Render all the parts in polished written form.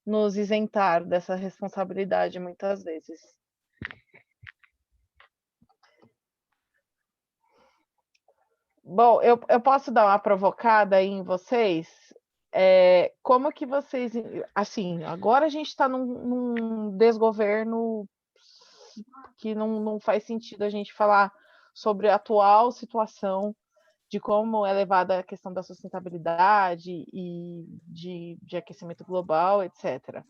nos isentar dessa responsabilidade muitas vezes. Bom, eu posso dar uma provocada aí em vocês? Como que vocês, assim, agora a gente está num desgoverno que não faz sentido a gente falar sobre a atual situação de como é levada a questão da sustentabilidade e de aquecimento global, etc.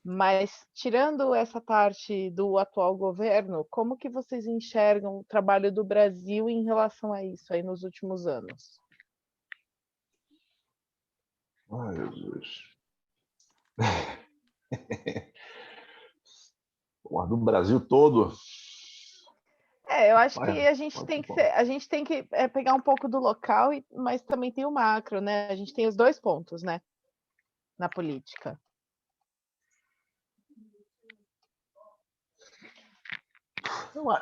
Mas, tirando essa parte do atual governo, como que vocês enxergam o trabalho do Brasil em relação a isso aí nos últimos anos? Ai, Jesus. Do Brasil todo. Eu acho que a gente tem que pegar um pouco do local, mas também tem o macro, né? A gente tem os dois pontos, né? Na política.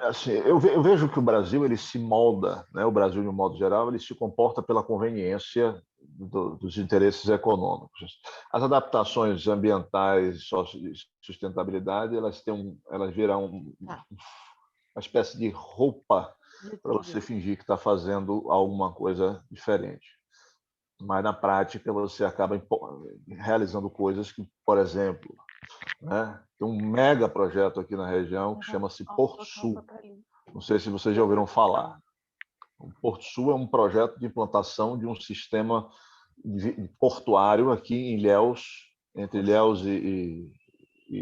Assim, eu vejo que o Brasil ele se molda, né? O Brasil, de um modo geral, ele se comporta pela conveniência dos interesses econômicos. As adaptações ambientais, sustentabilidade, elas viram uma espécie de roupa para você fingir que está fazendo alguma coisa diferente. Mas na prática você acaba realizando coisas que, por exemplo, né, tem um mega projeto aqui na região que chama-se Porto Sul. Não sei se vocês já ouviram falar. O Porto Sul é um projeto de implantação de um sistema portuário aqui em Ilhéus, entre Ilhéus e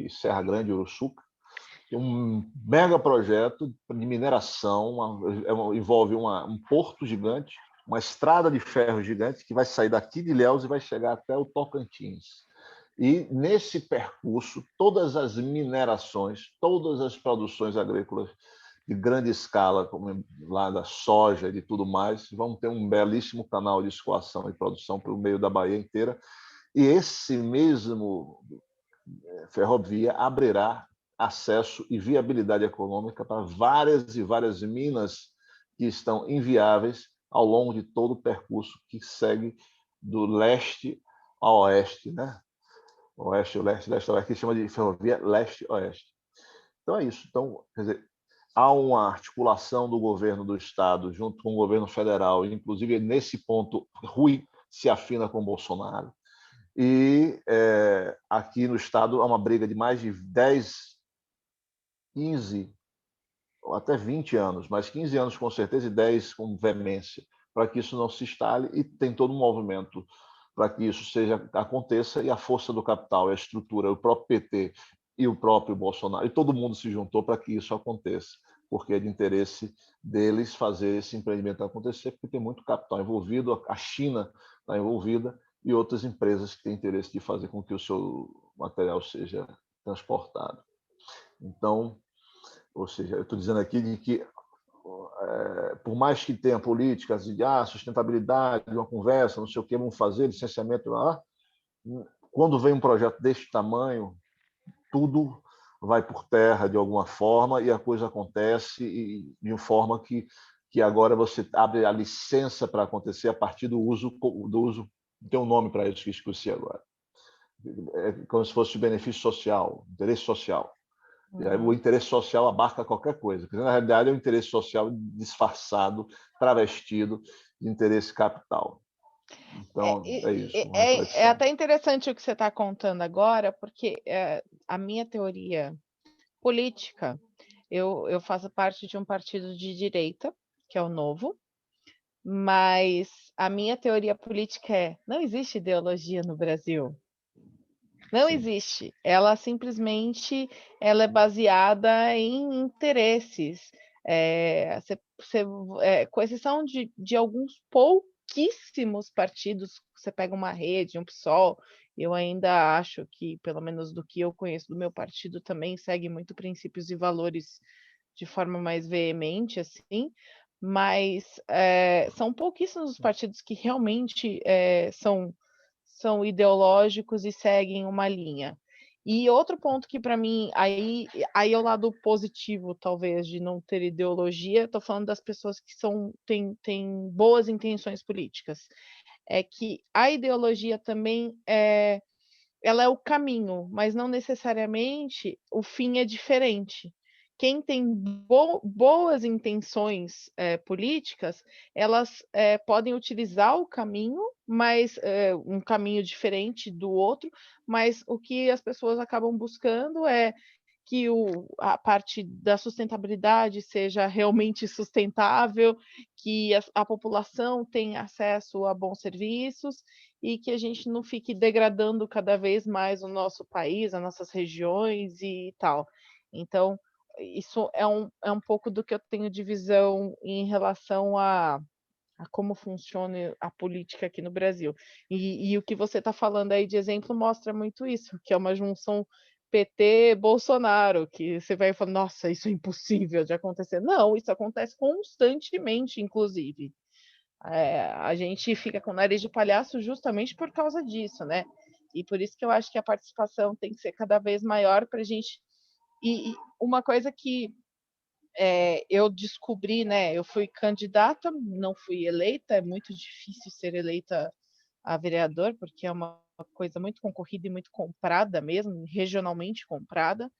Serra Grande e Uruçuca. É um mega projeto de mineração, envolve um porto gigante, uma estrada de ferro gigante que vai sair daqui de Ilhéus e vai chegar até o Tocantins. E nesse percurso, todas as minerações, todas as produções agrícolas de grande escala, como lá da soja e de tudo mais, vão ter um belíssimo canal de escoação e produção pelo meio da Bahia inteira. E esse mesmo ferrovia abrirá acesso e viabilidade econômica para várias e várias minas que estão inviáveis ao longo de todo o percurso que segue do leste a oeste, né? Oeste, leste, leste, oeste, que chama de ferrovia leste-oeste. Então é isso. Então, quer dizer, há uma articulação do governo do estado junto com o governo federal, inclusive nesse ponto Rui se afina com Bolsonaro. E aqui no estado há uma briga de mais de 10, 15, ou até 20 anos, mas 15 anos com certeza e 10 com veemência, para que isso não se instale, e tem todo um movimento para que isso aconteça, e a força do capital, a estrutura, o próprio PT e o próprio Bolsonaro, e todo mundo se juntou para que isso aconteça, porque é de interesse deles fazer esse empreendimento acontecer, porque tem muito capital envolvido, a China está envolvida, e outras empresas que têm interesse de fazer com que o seu material seja transportado. Então, ou seja, eu estou dizendo aqui de que, por mais que tenha políticas de sustentabilidade, uma conversa, não sei o que, vamos fazer, licenciamento lá, quando vem um projeto deste tamanho, tudo vai por terra de alguma forma e a coisa acontece de uma forma que agora você abre a licença para acontecer a partir do uso, tem um nome para isso que esqueci agora. É como se fosse o benefício social, interesse social. E aí o interesse social abarca qualquer coisa. Porque, na realidade, é um interesse social disfarçado, travestido de interesse capital. Então, é isso, uma reflexão. É até interessante o que você está contando agora, porque a minha teoria política, eu faço parte de um partido de direita, que é o Novo, mas a minha teoria política não existe ideologia no Brasil. Não Sim. existe. Ela simplesmente é baseada em interesses. Com exceção de alguns pouquíssimos partidos, você pega uma Rede, um PSOL, eu ainda acho que, pelo menos do que eu conheço do meu partido, também segue muito princípios e valores de forma mais veemente, assim, mas são pouquíssimos os partidos que realmente são ideológicos e seguem uma linha. E outro ponto que para mim, aí é o lado positivo, talvez, de não ter ideologia, estou falando das pessoas que têm boas intenções políticas, é que a ideologia também ela é o caminho, mas não necessariamente o fim é diferente. Quem tem boas intenções, políticas, elas, podem utilizar o caminho, mas, um caminho diferente do outro, mas o que as pessoas acabam buscando é que a parte da sustentabilidade seja realmente sustentável, que a população tenha acesso a bons serviços e que a gente não fique degradando cada vez mais o nosso país, as nossas regiões e tal. Então, isso é um pouco do que eu tenho de visão em relação a como funciona a política aqui no Brasil. E o que você está falando aí de exemplo mostra muito isso, que é uma junção PT-Bolsonaro, que você vai falar, nossa, isso é impossível de acontecer. Não, isso acontece constantemente, inclusive. A gente fica com o nariz de palhaço justamente por causa disso, né? E por isso que eu acho que a participação tem que ser cada vez maior para a gente. E uma coisa que eu descobri, né? Eu fui candidata, não fui eleita, é muito difícil ser eleita a vereador, porque é uma coisa muito concorrida e muito comprada mesmo, regionalmente comprada,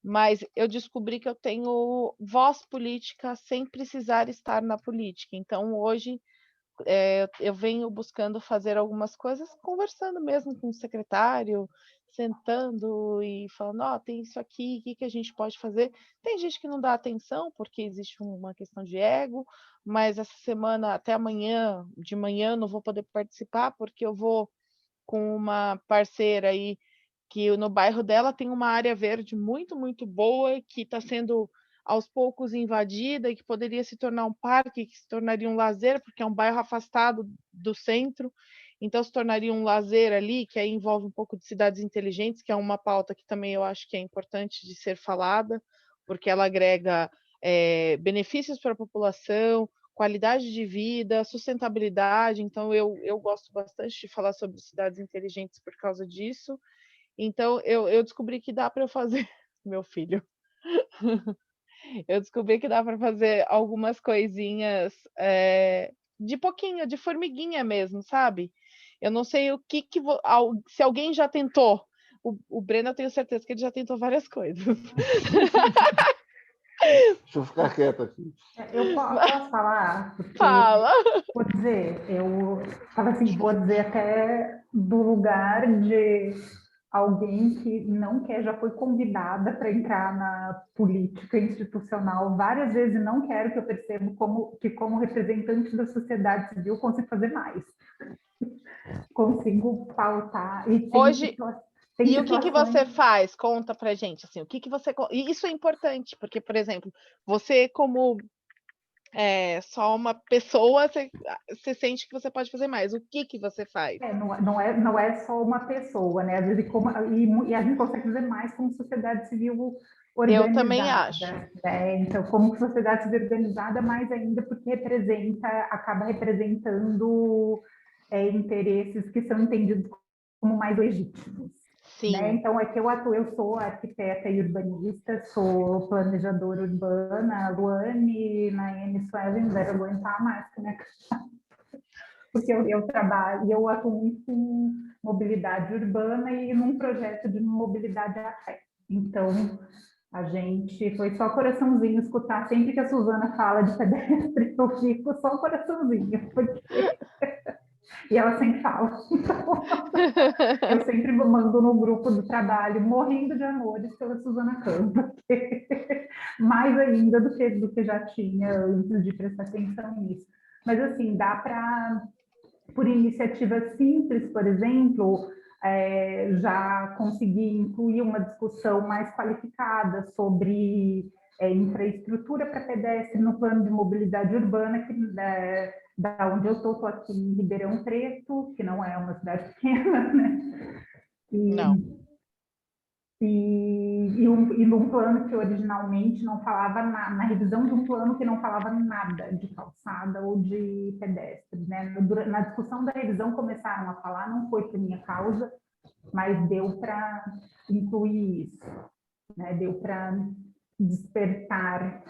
mas eu descobri que eu tenho voz política sem precisar estar na política. Então, hoje, eu venho buscando fazer algumas coisas, conversando mesmo com o secretário, sentando e falando: "Ó, tem isso aqui, o que que a gente pode fazer?". Tem gente que não dá atenção, porque existe uma questão de ego, mas essa semana, até amanhã, de manhã, não vou poder participar, porque eu vou com uma parceira aí, que no bairro dela tem uma área verde muito, muito boa, que está sendo aos poucos invadida e que poderia se tornar um parque, que se tornaria um lazer, porque é um bairro afastado do centro, então se tornaria um lazer ali, que aí envolve um pouco de cidades inteligentes, que é uma pauta que também eu acho que é importante de ser falada, porque ela agrega benefícios para a população, qualidade de vida, sustentabilidade, então eu gosto bastante de falar sobre cidades inteligentes por causa disso. Então eu descobri que dá para eu fazer meu filho, eu descobri que dá para fazer algumas coisinhas, de pouquinho, de formiguinha mesmo, sabe. Eu não sei o que que vo al se alguém já tentou, o Breno eu tenho certeza que ele já tentou várias coisas. Deixa eu ficar quieto aqui. Posso falar? Porque, Fala. vou dizer, eu falo assim, vou dizer até do lugar de alguém que não quer, já foi convidada para entrar na política institucional várias vezes e não quero, que eu percebo como representante da sociedade civil consigo fazer mais. Consigo pautar e Hoje tem e o que que você situações. faz? Conta pra gente, assim, o que que você e isso é importante, porque, por exemplo, você como, só uma pessoa, você sente que você pode fazer mais. O que que você faz? Não é só uma pessoa, né? Às vezes, e a gente consegue fazer mais como sociedade civil Eu também acho. organizada, né? Então, como sociedade civil organizada, mais ainda porque acaba representando interesses que são entendidos como mais legítimos. Né? Sim. Então, é que eu sou arquiteta e urbanista, sou planejadora urbana, a Luane, na N Suelen deve aguentar mais que minha, porque eu trabalho, eu atuo muito em mobilidade urbana e num projeto de mobilidade a pé. Então, a gente foi só coraçãozinho escutar sempre que a Suzana fala de pedestre, eu fico só coraçãozinho, porque... E ela sempre fala. Então, eu sempre mando no grupo do trabalho, morrendo de amores pela Suzana Campos. Mais ainda do que já tinha antes de prestar atenção nisso. Mas, assim, dá para, por iniciativa simples, por exemplo, já conseguir incluir uma discussão mais qualificada sobre infraestrutura para pedestre no plano de mobilidade urbana, que da onde eu estou aqui em Ribeirão Preto, que não é uma cidade pequena, né? Não. E num plano que originalmente não falava na revisão de um plano que não falava nada de calçada ou de pedestre, né? Na discussão da revisão começaram a falar, não foi por minha causa, mas deu para incluir isso, né? Deu para despertar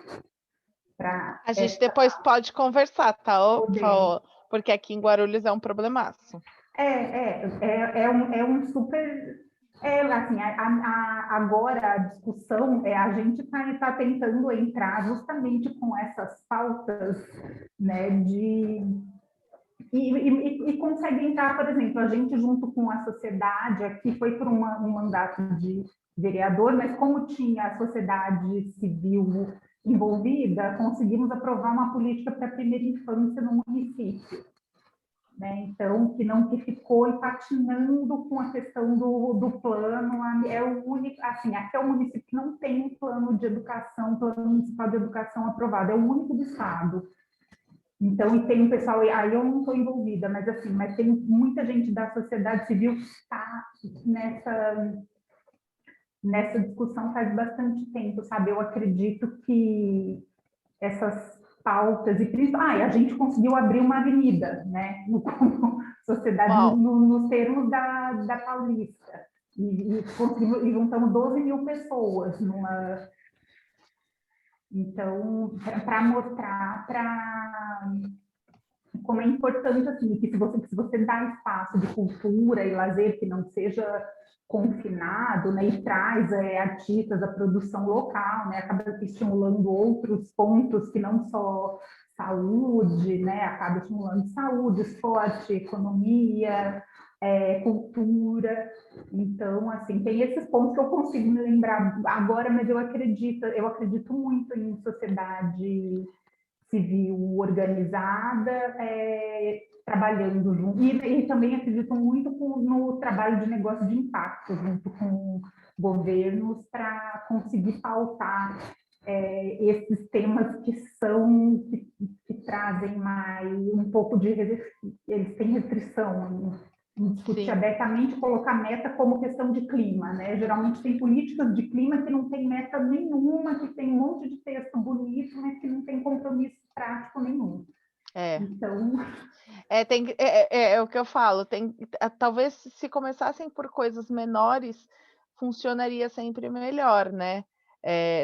para A gente depois pode conversar, tá, poder. porque aqui em Guarulhos é um problemaço. É um super... assim, agora a discussão, a gente está tentando entrar justamente com essas pautas, né, e consegue entrar, por exemplo, a gente junto com a sociedade, aqui foi por um mandato de vereador, mas como tinha a sociedade civil envolvida, conseguimos aprovar uma política para a primeira infância no município. Né? Então, que ficou patinando com a questão do plano, é o único, assim, aqui é o município que não tem um plano de educação, plano municipal de educação aprovado, é o único do estado. Então, e tem um pessoal, aí eu não estou envolvida, mas assim, mas tem muita gente da sociedade civil que está nessa discussão faz bastante tempo, sabe? Eu acredito que essas pautas, a gente conseguiu abrir uma avenida, né, como sociedade, nos termos da Paulista, e conseguimos, e juntamos 12 mil pessoas numa... Então, para mostrar como é importante, assim, que se você dá espaço de cultura e lazer que não seja confinado, né, e traz artistas da produção local, né, acaba estimulando outros pontos que não só saúde, né, acaba estimulando saúde, esporte, economia, cultura. Então, assim, tem esses pontos que eu consigo me lembrar agora, mas eu acredito muito em sociedade civil organizada, trabalhando junto. E também acredito muito no trabalho de negócio de impacto, junto com governos, para conseguir pautar esses temas que trazem mais um pouco de... Eles têm restrição em discutir Sim. abertamente, colocar meta como questão de clima, né? Geralmente tem políticas de clima que não tem meta nenhuma, que tem um monte de texto bonito, mas que não tem compromisso prático nenhum. Então... É o que eu falo, talvez se começassem por coisas menores, funcionaria sempre melhor, né?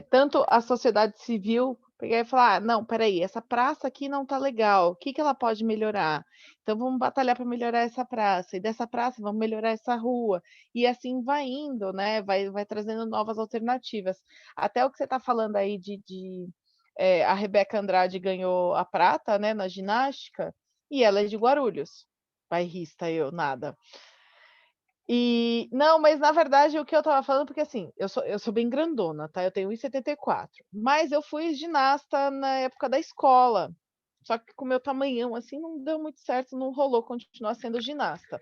Tanto a sociedade civil pegar e falar, não, peraí, essa praça aqui não tá legal, o que ela pode melhorar? Então vamos batalhar para melhorar essa praça, e dessa praça vamos melhorar essa rua, e assim vai indo, né? Vai trazendo novas alternativas. Até o que você está falando aí a Rebeca Andrade ganhou a prata, né, na ginástica, e ela é de Guarulhos. Bairrista eu, nada. E não, mas na verdade o que eu estava falando, porque assim, eu sou bem grandona, tá? Eu tenho 1,74, mas eu fui ginasta na época da escola. Só que com o meu tamanhão assim não deu muito certo, não rolou continuar sendo ginasta.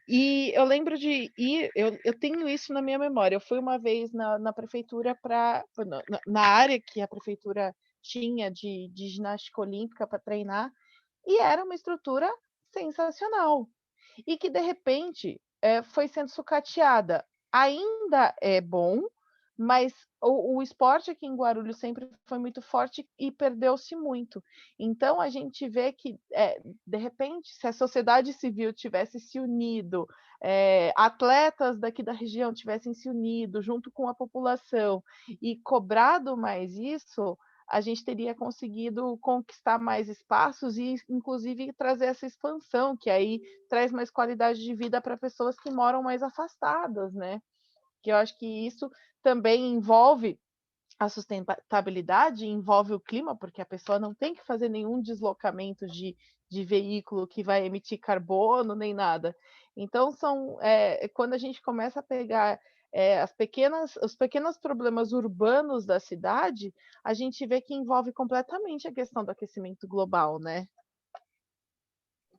E eu lembro de ir, eu tenho isso na minha memória. Eu fui uma vez na prefeitura na área que a prefeitura tinha de ginástica olímpica para treinar, e era uma estrutura sensacional. E que, de repente, foi sendo sucateada. Ainda é bom, mas o esporte aqui em Guarulhos sempre foi muito forte e perdeu-se muito. Então, a gente vê que, de repente, se a sociedade civil tivesse se unido, atletas daqui da região tivessem se unido junto com a população e cobrado mais isso, a gente teria conseguido conquistar mais espaços e, inclusive, trazer essa expansão, que aí traz mais qualidade de vida para pessoas que moram mais afastadas, né? Que eu acho que isso também envolve a sustentabilidade, envolve o clima, porque a pessoa não tem que fazer nenhum deslocamento de veículo que vai emitir carbono nem nada. Então, quando a gente começa a pegar os pequenos problemas urbanos da cidade, a gente vê que envolve completamente a questão do aquecimento global, né?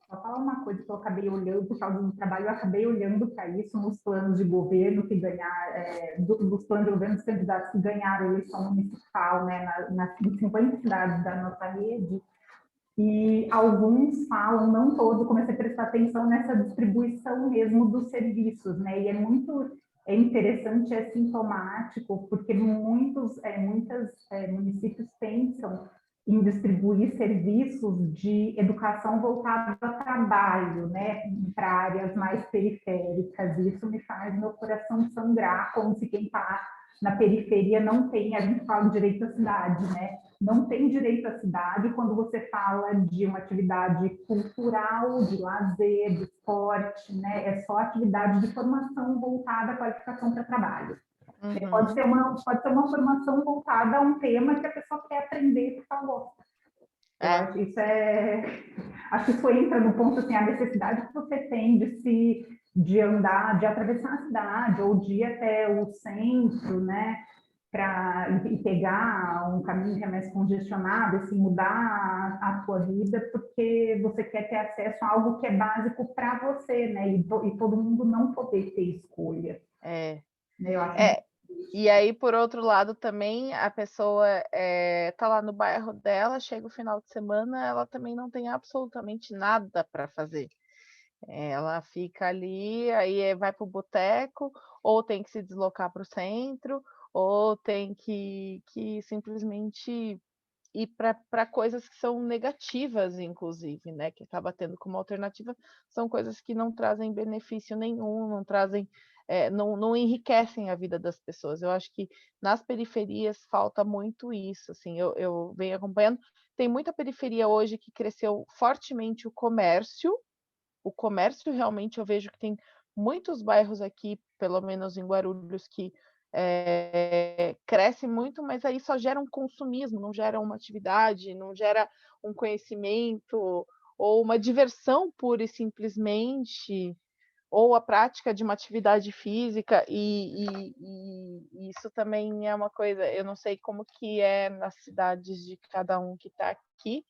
Só falar uma coisa que eu acabei olhando, por causa do trabalho, eu acabei olhando para isso nos planos de governo que ganharam, dos planos de governo dos candidatos que ganharam a eleição municipal, né, nas 50 cidades da nossa rede, e alguns falam, não todos, comecei a prestar atenção nessa distribuição mesmo dos serviços, né, e é interessante, é sintomático, porque muitos municípios pensam em distribuir serviços de educação voltada ao trabalho, né, para áreas mais periféricas. Isso me faz meu coração sangrar, como se quem está na periferia não tem, a gente fala direito à cidade, né? Não tem direito à cidade quando você fala de uma atividade cultural, de lazer, de esporte, né? É só atividade de formação voltada à qualificação para trabalho. Uhum. Pode ser uma formação voltada a um tema que a pessoa quer aprender porque ela gosta. Acho que isso entra no ponto, assim, a necessidade que você tem de andar, de atravessar a cidade, ou de ir até o centro, né, e pegar um caminho que é mais congestionado, assim, mudar a sua vida, porque você quer ter acesso a algo que é básico para você, né, e todo mundo não poder ter escolha. Eu acho E aí, por outro lado, também a pessoa tá lá no bairro dela, chega o final de semana, ela também não tem absolutamente nada para fazer. Ela fica ali, aí vai para o boteco, ou tem que se deslocar para o centro, ou tem que simplesmente ir para coisas que são negativas, inclusive, né? Que acaba tendo como alternativa, são coisas que não trazem benefício nenhum, não trazem, não enriquecem a vida das pessoas. Eu acho que nas periferias falta muito isso, assim, eu venho acompanhando. Tem muita periferia hoje que cresceu fortemente o comércio realmente eu vejo que tem muitos bairros aqui, pelo menos em Guarulhos, que cresce muito, mas aí só gera um consumismo, não gera uma atividade, não gera um conhecimento ou uma diversão pura e simplesmente, ou a prática de uma atividade física, e isso também é uma coisa, eu não sei como que é nas cidades de cada um que está aqui,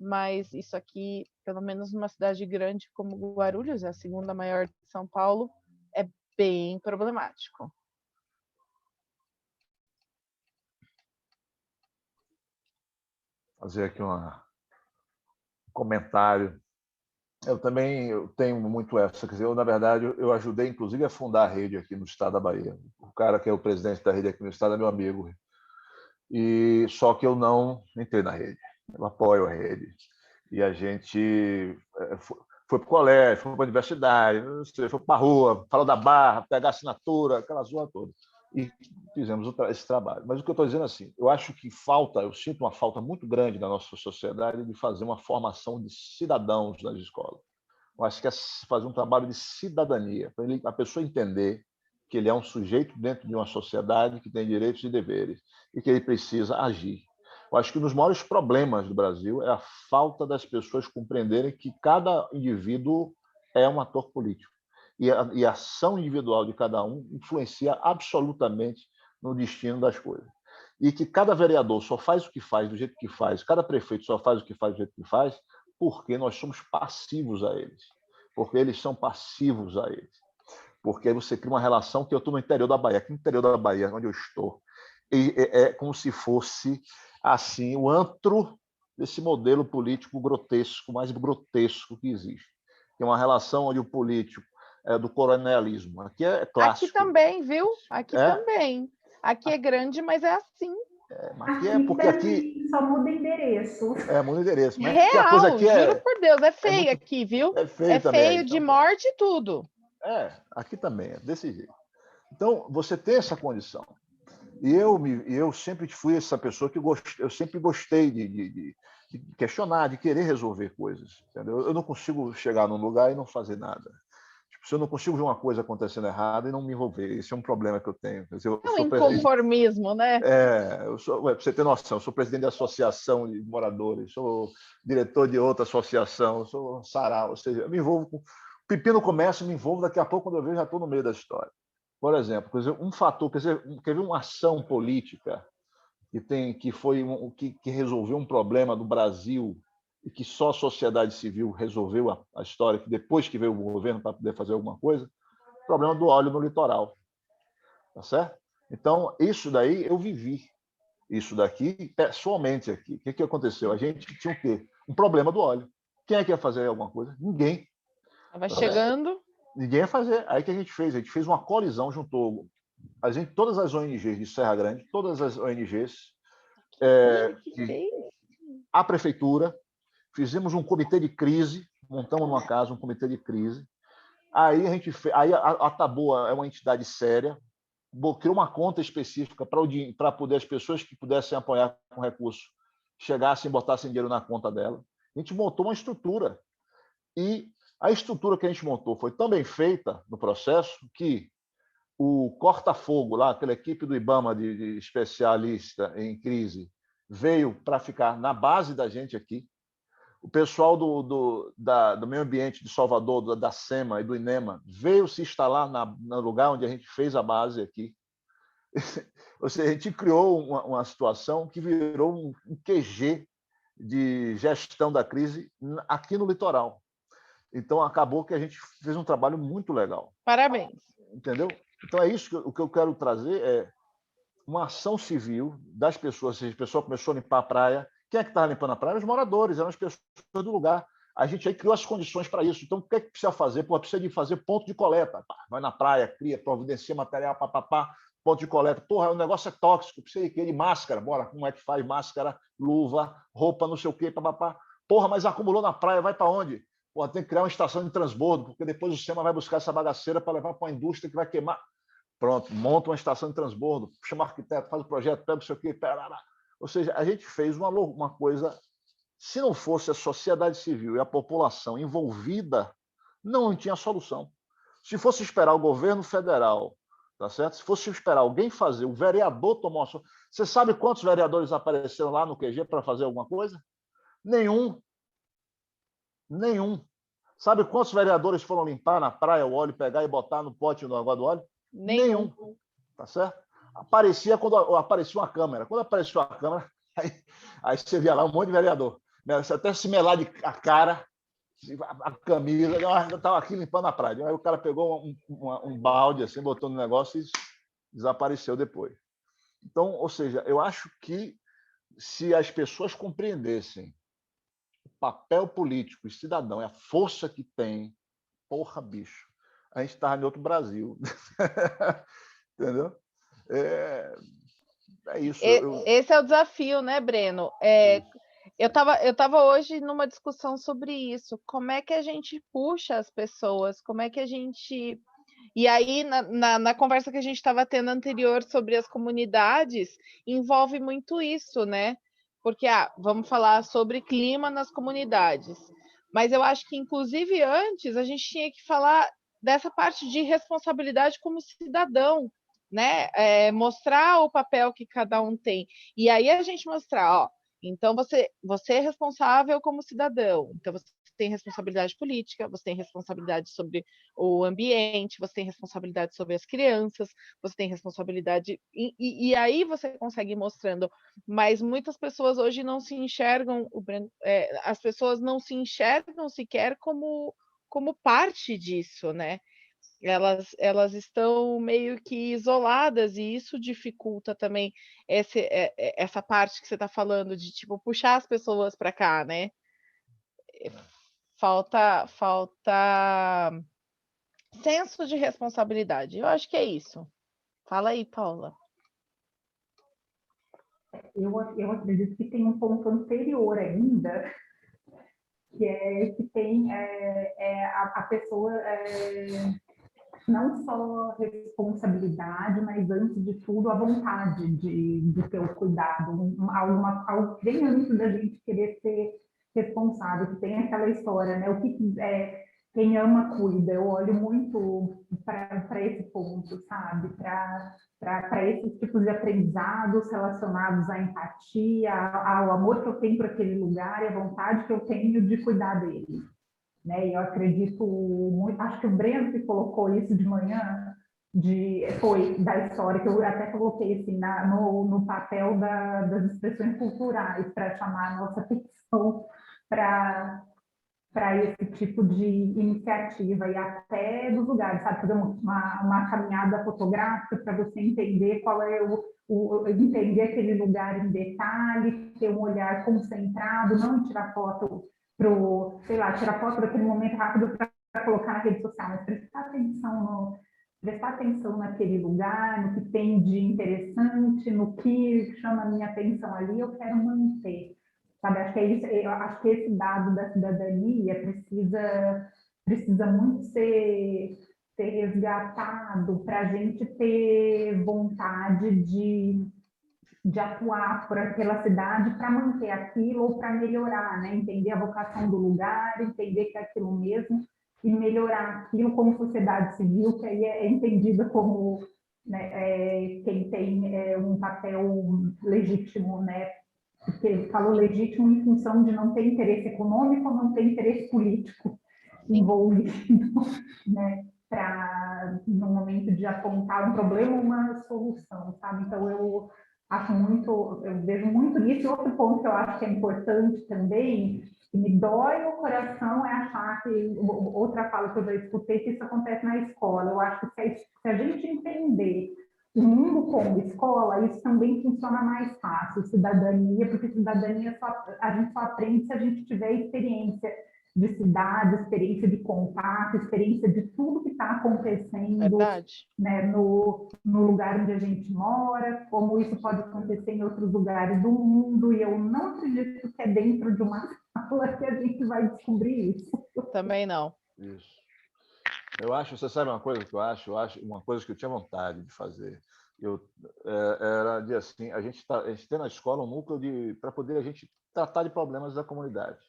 mas isso aqui, pelo menos numa cidade grande como Guarulhos, é a segunda maior de São Paulo, é bem problemático. Fazer aqui um comentário. Eu tenho muito essa, quer dizer, na verdade, eu ajudei, inclusive, a fundar a rede aqui no estado da Bahia. O cara que é o presidente da rede aqui no estado é meu amigo. E só que eu não entrei na rede. Eu apoio a rede. E a gente foi para o colégio, foi para a universidade, foi para a rua, falou da barra, pegar assinatura, aquela zoa toda. E fizemos esse trabalho. Mas o que eu estou dizendo é assim, eu sinto uma falta muito grande na nossa sociedade de fazer uma formação de cidadãos nas escolas. Eu acho que é fazer um trabalho de cidadania, para a pessoa entender que ele é um sujeito dentro de uma sociedade que tem direitos e deveres e que ele precisa agir. Eu acho que um dos maiores problemas do Brasil é a falta das pessoas compreenderem que cada indivíduo é um ator político e a ação individual de cada um influencia absolutamente no destino das coisas. E que cada vereador só faz o que faz do jeito que faz, cada prefeito só faz o que faz do jeito que faz, porque nós somos passivos a eles, porque eles são passivos a eles. Porque aí você cria uma relação que eu estou no interior da Bahia, aqui no interior da Bahia, onde eu estou, e é como se fosse assim o antro desse modelo político grotesco, mais grotesco que existe. É uma relação onde o político é do coronelismo. Aqui é clássico. Aqui também, viu? Aqui também. Aqui é grande, mas é assim. Aqui é porque aqui só muda endereço. Muda endereço. Mas real, a coisa aqui juro por Deus, é feio muito, aqui, viu? É feio também. Feio de morte e tudo. Aqui também, é desse jeito. Então, você tem essa condição. E eu sempre fui essa pessoa que eu sempre gostei de questionar, de querer resolver coisas. Entendeu? Eu não consigo chegar num lugar e não fazer nada. Tipo, se eu não consigo ver uma coisa acontecendo errada e não me envolver, esse é um problema que eu tenho. É um inconformismo, né? Para você ter noção, eu sou presidente da associação de moradores, sou diretor de outra associação, sou sarau, ou seja, eu me envolvo com... Pepino começa, me envolvo, daqui a pouco, quando eu vejo, já estou no meio da história. Por exemplo, quer dizer, um fator, quer ver uma ação política que resolveu um problema do Brasil e que só a sociedade civil resolveu a história, que depois que veio o governo para poder fazer alguma coisa, o problema do óleo no litoral. Tá certo? Então, isso daí eu vivi. Isso daqui, pessoalmente aqui. O que aconteceu? A gente tinha o quê? Um problema do óleo. Quem é que ia fazer alguma coisa? Ninguém. Estava chegando. Ninguém ia fazer. Aí o que a gente fez? A gente fez uma colisão, juntou todas as ONGs de Serra Grande, todas as ONGs, a prefeitura, fizemos um comitê de crise, montamos numa casa um comitê de crise. Aí a Taboa é uma entidade séria, criou uma conta específica para poder as pessoas que pudessem apoiar com recurso chegassem e botassem dinheiro na conta dela. A gente montou uma estrutura. E a estrutura que a gente montou foi tão bem feita no processo que o corta-fogo lá, aquela equipe do IBAMA de especialista em crise, veio para ficar na base da gente aqui. O pessoal do meio ambiente de Salvador, da SEMA e do INEMA, veio se instalar no lugar onde a gente fez a base aqui. Ou seja, a gente criou uma situação que virou um QG de gestão da crise aqui no litoral. Então, acabou que a gente fez um trabalho muito legal. Parabéns. Entendeu? Então, é isso o que eu quero trazer, é uma ação civil das pessoas. Ou seja, a pessoa começou a limpar a praia. Quem é que estava limpando a praia? Os moradores, eram as pessoas do lugar. A gente aí criou as condições para isso. Então, o que é que precisa fazer? Pô, precisa de fazer ponto de coleta. Vai na praia, cria, providencia material, papapá, ponto de coleta. Porra, o negócio é tóxico, precisa de máscara. Bora, como é que faz? Máscara, luva, roupa, não sei o quê, papapá. Porra, mas acumulou na praia, vai para onde? Porra, tem que criar uma estação de transbordo, porque depois o SEMA vai buscar essa bagaceira para levar para uma indústria que vai queimar. Pronto, monta uma estação de transbordo, chama o arquiteto, faz o projeto, pega não sei o quê, pera. Ou seja, a gente fez uma coisa. Se não fosse a sociedade civil e a população envolvida, não tinha solução. Se fosse esperar o governo federal, tá certo? Se fosse esperar alguém fazer, o vereador tomar uma solução. Você sabe quantos vereadores apareceram lá no QG para fazer alguma coisa? Nenhum. Sabe quantos vereadores foram limpar na praia o óleo, pegar e botar no pote no água do óleo? Nenhum. Tá certo? Aparecia quando aparecia uma câmera. Quando apareceu a câmera, aí você via lá um monte de vereador. Você até se melar a cara, a camisa. Eu estava aqui limpando a praia. Aí o cara pegou um balde, assim, botou no negócio e desapareceu depois. Então, ou seja, eu acho que se as pessoas compreendessem o papel político e cidadão, é a força que tem, porra, bicho, a gente estava em outro Brasil. Entendeu? É isso. Esse é o desafio, né, Breno? Eu estava hoje numa discussão sobre isso. Como é que a gente puxa as pessoas? Como é que a gente... E aí, na conversa que a gente estava tendo anterior sobre as comunidades, envolve muito isso, né? Porque, vamos falar sobre clima nas comunidades. Mas eu acho que, inclusive, antes, a gente tinha que falar dessa parte de responsabilidade como cidadão, né? Mostrar o papel que cada um tem. E aí a gente mostrar, então você é responsável como cidadão, então você tem responsabilidade política, você tem responsabilidade sobre o ambiente, você tem responsabilidade sobre as crianças, você tem responsabilidade... E aí você consegue ir mostrando, mas muitas pessoas hoje não se enxergam, as pessoas não se enxergam sequer como parte disso, né? Elas estão meio que isoladas e isso dificulta também essa parte que você está falando de tipo puxar as pessoas para cá, né? Falta senso de responsabilidade. Eu acho que é isso. Fala aí, Paula. Eu acredito que tem um ponto anterior ainda, que é que tem a pessoa não só responsabilidade, mas antes de tudo a vontade de ter o cuidado, algo bem antes da gente querer ser responsável, que tem aquela história, né? O que quem ama cuida. Eu olho muito para esse ponto, sabe? Para esses tipos de aprendizados relacionados à empatia, ao amor que eu tenho por aquele lugar e a vontade que eu tenho de cuidar dele. Né? E eu acredito muito, acho que o Breno que colocou isso de manhã, foi da história, que eu até coloquei assim, no papel das expressões culturais, para chamar a nossa atenção para esse tipo de iniciativa e até dos lugares, sabe? Fazer uma caminhada fotográfica para você entender qual é entender aquele lugar em detalhe, ter um olhar concentrado, não tirar foto tirar foto daquele momento rápido para colocar na rede social, mas prestar atenção naquele lugar, no que tem de interessante, no que chama a minha atenção ali, eu quero manter. Sabe, acho que esse dado da cidadania precisa muito ser ser resgatado para a gente ter vontade de atuar pela cidade para manter aquilo ou para melhorar, né? Entender a vocação do lugar, entender que é aquilo mesmo e melhorar aquilo como sociedade civil, que aí é entendida como, né, quem tem um papel legítimo, né? Porque ele falou legítimo em função de não ter interesse econômico, não ter interesse político envolvido, né? Para, no momento de apontar um problema, uma solução, sabe? Então, eu vejo muito nisso. E outro ponto que eu acho que é importante também, que me dói o coração, é achar que, outra fala que eu já escutei, que isso acontece na escola. Eu acho que se a gente entender o mundo como escola, isso também funciona mais fácil, cidadania, porque cidadania a gente só aprende se a gente tiver experiência de cidade, experiência de contato, experiência de tudo que está acontecendo, né, no lugar onde a gente mora, como isso pode acontecer em outros lugares do mundo, e eu não acredito que é dentro de uma sala que a gente vai descobrir isso. Também não. Isso. Eu acho, você sabe uma coisa que eu acho? Eu acho uma coisa que eu tinha vontade de fazer. Era de assim, a gente tem na escola um núcleo para poder a gente tratar de problemas da comunidade.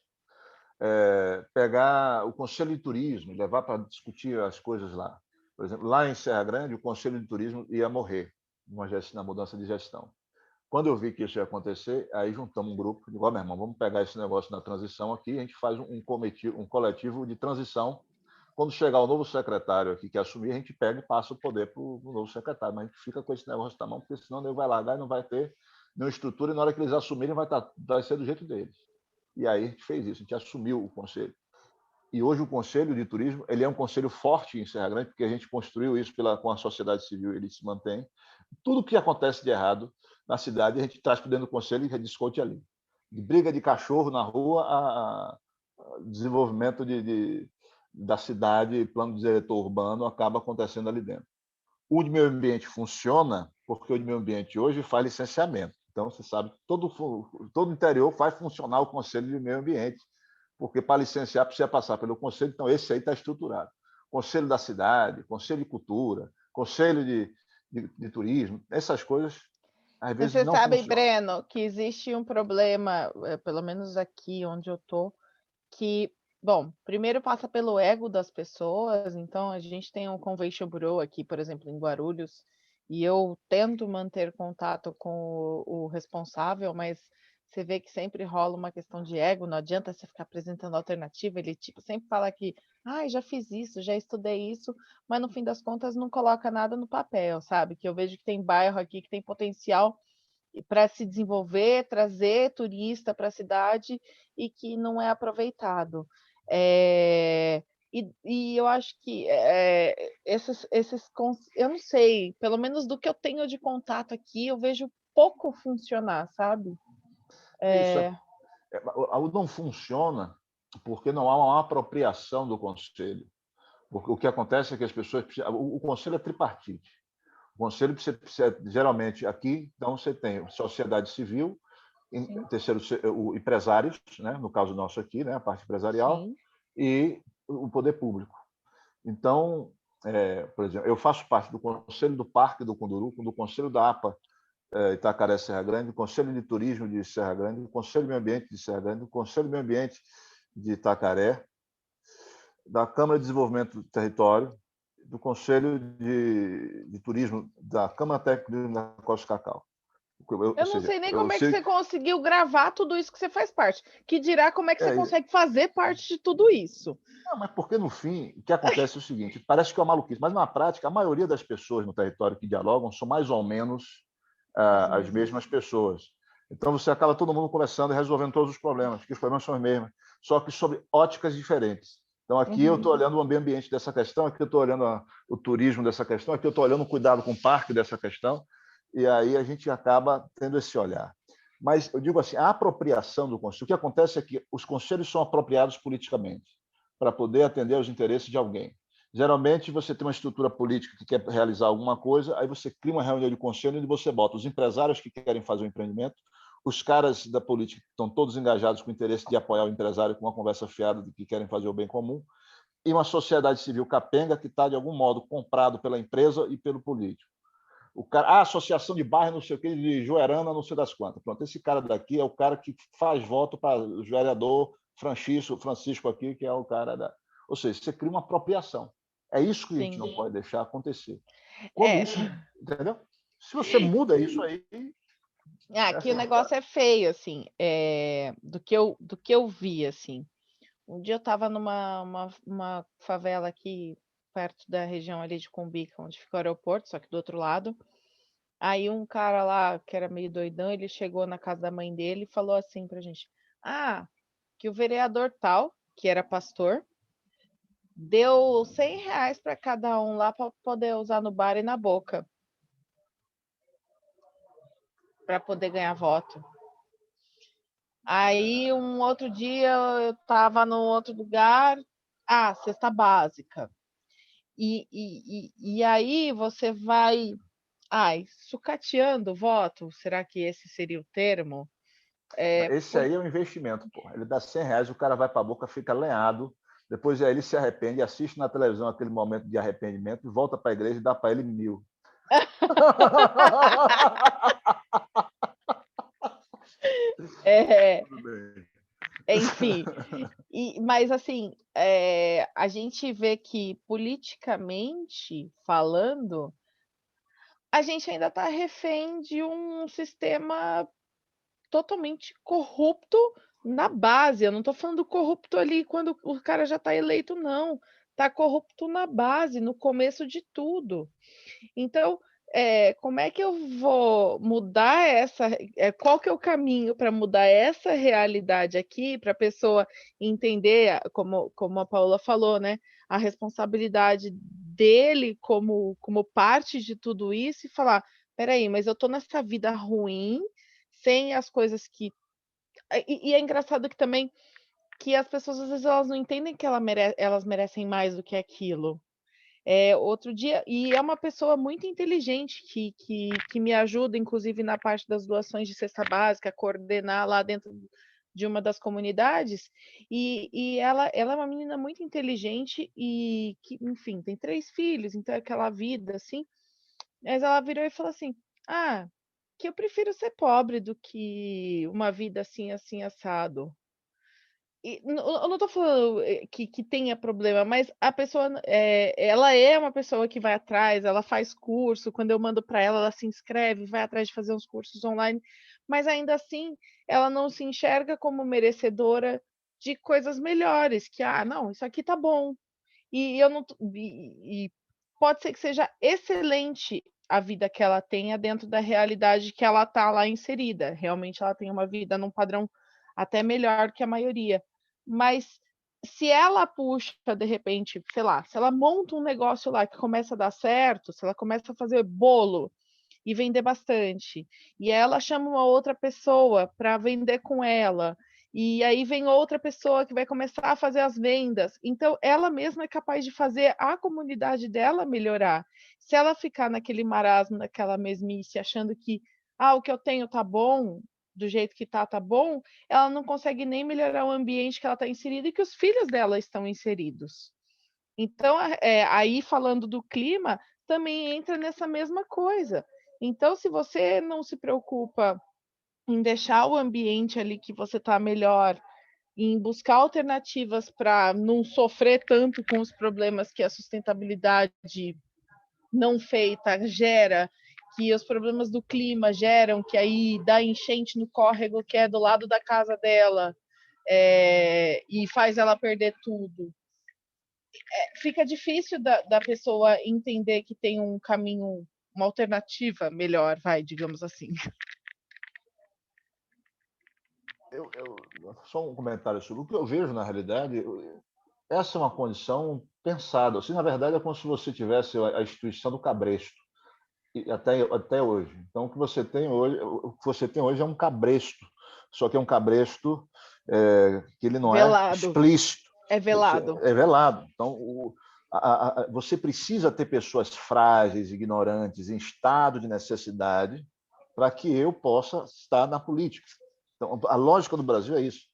Pegar o Conselho de Turismo, levar para discutir as coisas lá. Por exemplo, lá em Serra Grande, o Conselho de Turismo ia morrer na mudança de gestão. Quando eu vi que isso ia acontecer, aí juntamos um grupo, digo, meu irmão, vamos pegar esse negócio da transição aqui, a gente faz um coletivo de transição. Quando chegar o novo secretário aqui que assumir, a gente pega e passa o poder para o novo secretário, mas a gente fica com esse negócio na mão, porque senão ele vai largar e não vai ter nenhuma estrutura, e na hora que eles assumirem vai ser do jeito deles. E aí a gente fez isso, a gente assumiu o conselho. E hoje o Conselho de Turismo ele é um conselho forte em Serra Grande, porque a gente construiu isso com a sociedade civil, ele se mantém. Tudo que acontece de errado na cidade, a gente traz para dentro do conselho e discute ali. De briga de cachorro na rua a desenvolvimento da cidade, plano diretor urbano, acaba acontecendo ali dentro. O de meio ambiente funciona porque o de meio ambiente hoje faz licenciamento. Então, você sabe, todo interior faz funcionar o Conselho de Meio Ambiente, porque para licenciar precisa passar pelo Conselho, então esse aí está estruturado. Conselho da cidade, Conselho de Cultura, Conselho de Turismo, essas coisas, às vezes, Você não sabe, funcionam. Breno, que existe um problema, pelo menos aqui onde eu estou, que, bom, primeiro passa pelo ego das pessoas, então a gente tem um Convention Bureau aqui, por exemplo, em Guarulhos, e eu tento manter contato com o responsável, mas você vê que sempre rola uma questão de ego, não adianta você ficar apresentando alternativa, ele tipo sempre fala que, já fiz isso, já estudei isso, mas no fim das contas não coloca nada no papel, sabe? Que eu vejo que tem bairro aqui que tem potencial para se desenvolver, trazer turista para a cidade e que não é aproveitado. E eu acho que eu não sei, pelo menos do que eu tenho de contato aqui, eu vejo pouco funcionar, sabe? Não funciona porque não há uma apropriação do conselho. Porque o que acontece é que as pessoas precisam, o conselho é tripartite. O conselho precisa geralmente aqui, então você tem sociedade civil, terceiro empresários, né, no caso nosso aqui, né, a parte empresarial, sim, e o poder público. Então, por exemplo, eu faço parte do Conselho do Parque do Cunduru, do Conselho da APA Itacaré Serra Grande, do Conselho de Turismo de Serra Grande, do Conselho do Meio Ambiente de Serra Grande, do Conselho do Meio Ambiente de Itacaré, da Câmara de Desenvolvimento do Território, do Conselho de Turismo da Câmara Técnica da Costa Cacau. Eu não sei nem como é que você conseguiu gravar tudo isso que você faz parte. Que dirá como é que você consegue fazer parte de tudo isso. Não, mas porque no fim, o que acontece é o seguinte, parece que é uma maluquice, mas na prática, a maioria das pessoas no território que dialogam são mais ou menos as mesmas pessoas. Então você acaba todo mundo conversando e resolvendo todos os problemas, que os problemas são os mesmos, só que sobre óticas diferentes. Então aqui eu estou olhando o meio ambiente dessa questão, aqui eu estou olhando o turismo dessa questão, aqui eu estou olhando o cuidado com o parque dessa questão, e aí a gente acaba tendo esse olhar. Mas eu digo assim, a apropriação do conselho, o que acontece é que os conselhos são apropriados politicamente para poder atender aos interesses de alguém. Geralmente, você tem uma estrutura política que quer realizar alguma coisa, aí você cria uma reunião de conselho onde você bota os empresários que querem fazer o empreendimento, os caras da política que estão todos engajados com o interesse de apoiar o empresário com uma conversa fiada de que querem fazer o bem comum, e uma sociedade civil capenga que está, de algum modo, comprado pela empresa e pelo político. O cara, a associação de bairro, não sei o que, de Joerana, não sei das quantas. Pronto, esse cara daqui é o cara que faz voto para o vereador Francisco aqui, que é o cara da... Ou seja, você cria uma apropriação. É isso que a gente não pode deixar acontecer. Quando isso... Entendeu? Se você muda isso aí... Aqui o negócio é feio, assim, do que eu vi, assim. Um dia eu estava numa favela aqui, perto da região ali de Cumbica, onde fica o aeroporto, só que do outro lado. Aí um cara lá, que era meio doidão, ele chegou na casa da mãe dele e falou assim pra gente: que o vereador tal, que era pastor, deu R$ 100 para cada um lá para poder usar no bar e na boca, para poder ganhar voto. Aí um outro dia eu estava num outro lugar, cesta básica. E aí você vai sucateando o voto, será que esse seria o termo? Esse aí é um investimento, pô. Ele dá R$ 100, o cara vai para a boca, fica lenhado, depois aí ele se arrepende, assiste na televisão aquele momento de arrependimento, volta para a igreja e dá para ele 1.000. Enfim, mas assim, a gente vê que politicamente falando, a gente ainda está refém de um sistema totalmente corrupto na base. Eu não estou falando corrupto ali quando o cara já está eleito, não. Está corrupto na base, no começo de tudo. Então, como é que eu vou mudar qual que é o caminho para mudar essa realidade aqui, para a pessoa entender, como a Paula falou, né, a responsabilidade dele como parte de tudo isso e falar, peraí, mas eu estou nessa vida ruim, sem as coisas que... E é engraçado que também que as pessoas, às vezes, elas não entendem que elas merecem mais do que aquilo. Outro dia, e é uma pessoa muito inteligente que me ajuda, inclusive, na parte das doações de cesta básica, coordenar lá dentro de uma das comunidades, e ela é uma menina muito inteligente e que, enfim, tem 3 filhos, então é aquela vida, assim, mas ela virou e falou assim, que eu prefiro ser pobre do que uma vida assim, assim, assado. Eu não estou falando que tenha problema, mas a pessoa, ela é uma pessoa que vai atrás, ela faz curso, quando eu mando para ela, ela se inscreve, vai atrás de fazer uns cursos online, mas ainda assim, ela não se enxerga como merecedora de coisas melhores, que, não, isso aqui tá bom. E eu não, e pode ser que seja excelente a vida que ela tenha dentro da realidade que ela está lá inserida. Realmente ela tem uma vida num padrão até melhor que a maioria. Mas se ela puxa, de repente, sei lá, se ela monta um negócio lá que começa a dar certo, se ela começa a fazer bolo e vender bastante, e ela chama uma outra pessoa para vender com ela, e aí vem outra pessoa que vai começar a fazer as vendas. Então, ela mesma é capaz de fazer a comunidade dela melhorar. Se ela ficar naquele marasmo, naquela mesmice, achando que o que eu tenho tá bom, do jeito que tá bom, ela não consegue nem melhorar o ambiente que ela está inserida e que os filhos dela estão inseridos. Então, aí falando do clima, também entra nessa mesma coisa. Então, se você não se preocupa em deixar o ambiente ali que você está melhor, em buscar alternativas para não sofrer tanto com os problemas que a sustentabilidade não feita gera, que os problemas do clima geram, que aí dá enchente no córrego que é do lado da casa dela, e faz ela perder tudo. Fica difícil da pessoa entender que tem um caminho, uma alternativa melhor, digamos assim. Só um comentário sobre o que eu vejo, na realidade, essa é uma condição pensada. Assim, na verdade, é como se você tivesse a instituição do cabresto, até hoje. Então, o que você tem hoje é um cabresto, só que é um cabresto que ele não velado. É explícito. É velado. É velado. Então, você precisa ter pessoas frágeis, ignorantes, em estado de necessidade, para que eu possa estar na política. Então, a lógica do Brasil é isso.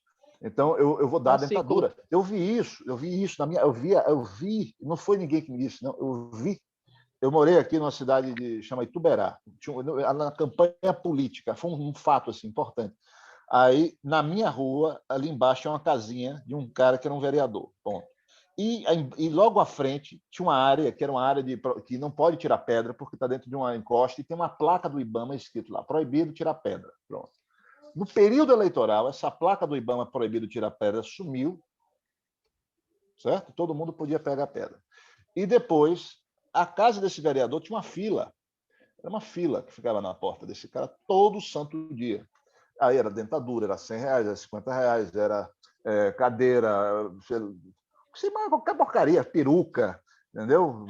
Então, eu vou dar a Nossa, dentadura. Eu vi isso na minha, eu vi, não foi ninguém que me disse, não, eu vi. Eu morei aqui numa cidade chama Ituberá, na campanha política, foi um fato assim importante. Aí, na minha rua, ali embaixo, tinha uma casinha de um cara que era um vereador, ponto. E logo à frente tinha uma área que era uma área que não pode tirar pedra porque está dentro de uma encosta e tem uma placa do IBAMA escrito lá, proibido tirar pedra. Pronto. No período eleitoral, essa placa do IBAMA proibido tirar pedra sumiu, certo? Todo mundo podia pegar pedra. E depois, a casa desse vereador tinha uma fila. Era uma fila que ficava na porta desse cara todo santo dia. Aí era dentadura, era R$100, era R$50, era cadeira, sei lá, qualquer porcaria, peruca, entendeu?